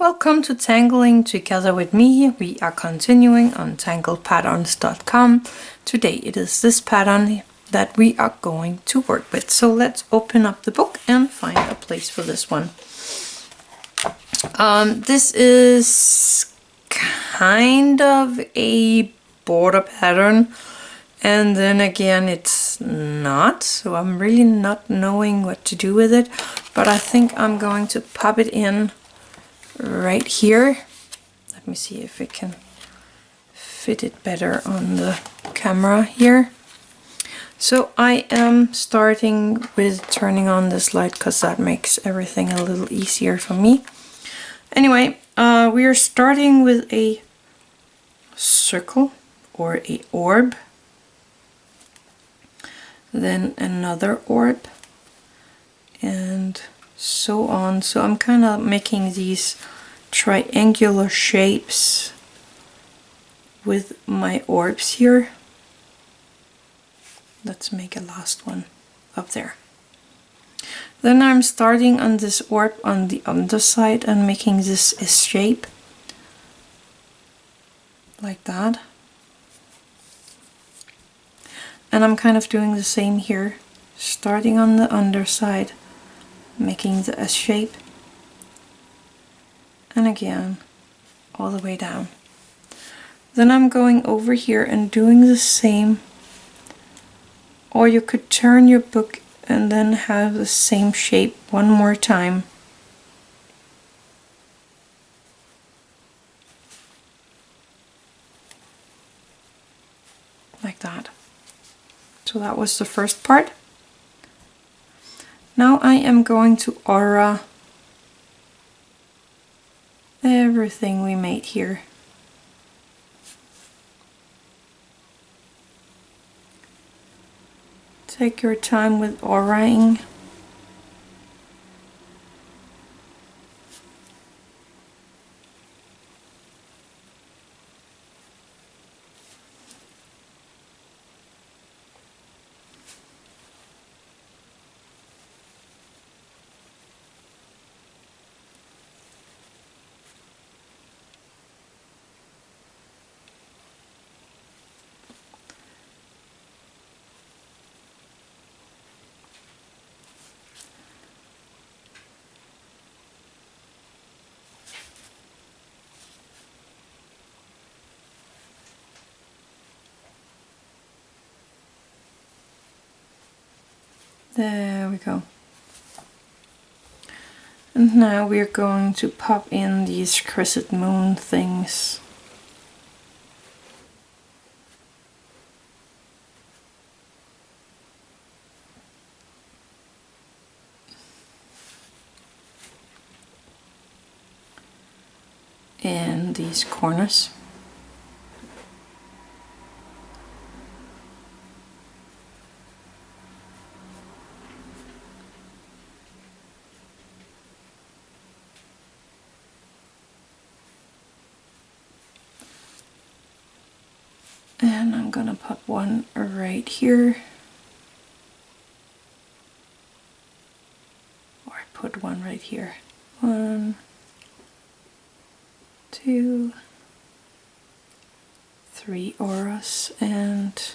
Welcome to Tangling together with me. We are continuing on tanglepatterns.com. Today it is this pattern that we are going to work with. So let's open up the book and find a place for this one. This is kind of a border pattern, and then again it's not, so I'm really not knowing what to do with it, but I think I'm going to pop it in right here. Let me see if it can fit it better on the camera here. So I am starting with turning on this light because that makes everything a little easier for me. Anyway, we are starting with a circle or a orb, then another orb, and so on. So I'm kind of making these triangular shapes with my orbs here. Let's make a last one up there. Then I'm starting on this orb on the underside and making this a shape like that. And I'm kind of doing the same here, starting on the underside, making the S shape, and again all the way down. Then I'm going over here and doing the same, or you could turn your book and then have the same shape one more time. Like that. So that was the first part. Now I am going to aura everything we made here. Take your time with auraing. There we go. And now we're going to pop in these crescent moon things. In these corners. And I'm gonna put one right here. Or I put one right here. 1, 2, 3 auras and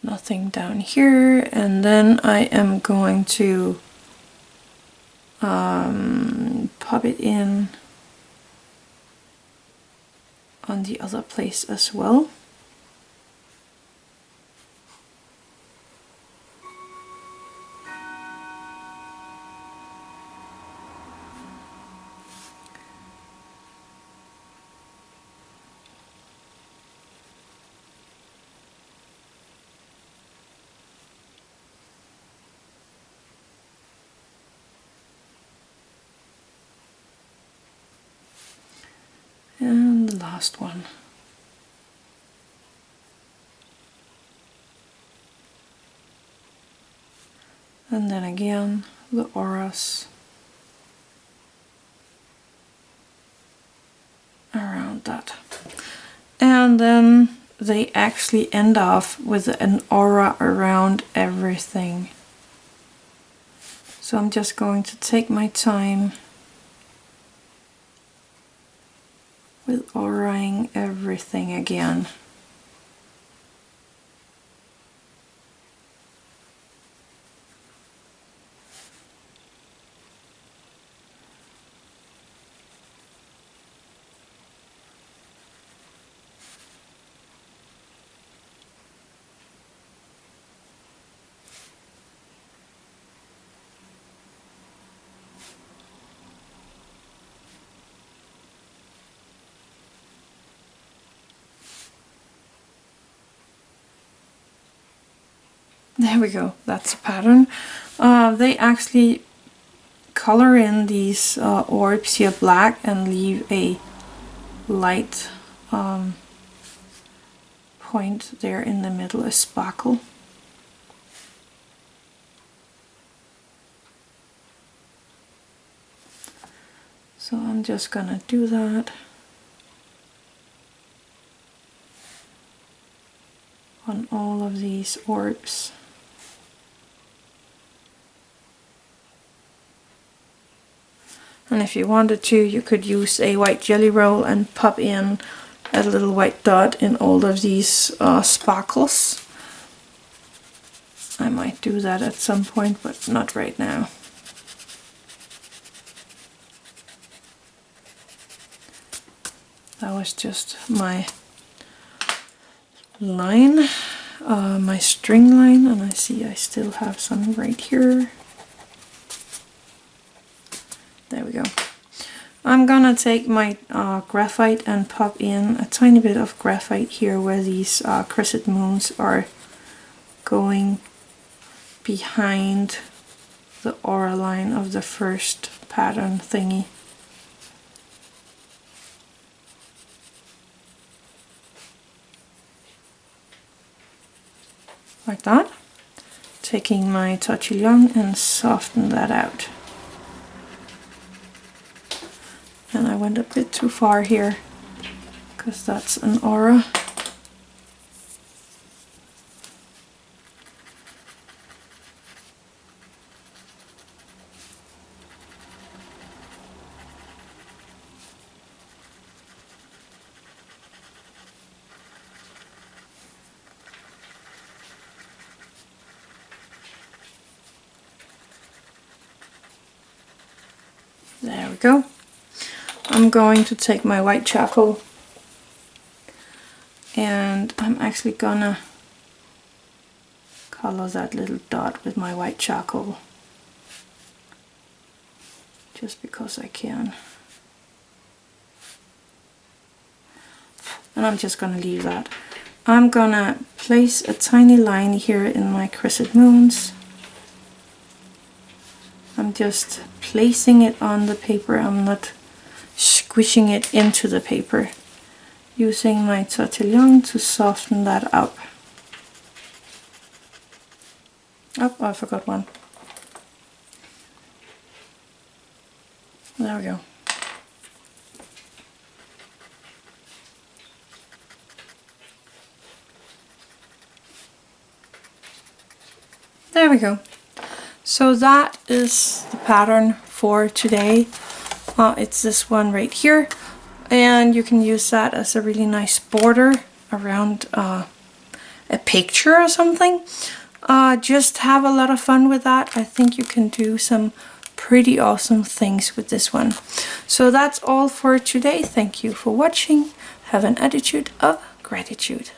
nothing down here. And then I am going to pop it in on the other place as well. And the last one. And then again, the auras around that. And then they actually end off with an aura around everything. So I'm just going to take my time coloring everything again. There we go, that's a pattern. They actually color in these orbs here black and leave a light point there in the middle, a sparkle. So I'm just gonna do that on all of these orbs. And if you wanted to, you could use a white jelly roll and pop in a little white dot in all of these sparkles. I might do that at some point, but not right now. That was just my line, my string line, and I see I still have some right here. There we go. I'm gonna take my graphite and pop in a tiny bit of graphite here where these crescent moons are going behind the aura line of the first pattern thingy. Like that. Taking my Tortillion and soften that out. And I went a bit too far here, because that's an aura. There we go. I'm going to take my white charcoal and I'm actually gonna color that little dot with my white charcoal just because I can. And I'm just gonna leave that. I'm gonna place a tiny line here in my crescent moons. I'm just placing it on the paper. I'm not squishing it into the paper. Using my Tortillion to soften that up. Oh, I forgot one. There we go. There we go. So that is the pattern for today. It's this one right here, and you can use that as a really nice border around a picture or something. Just have a lot of fun with that. I think you can do some pretty awesome things with this one. So that's all for today. Thank you for watching. Have an attitude of gratitude.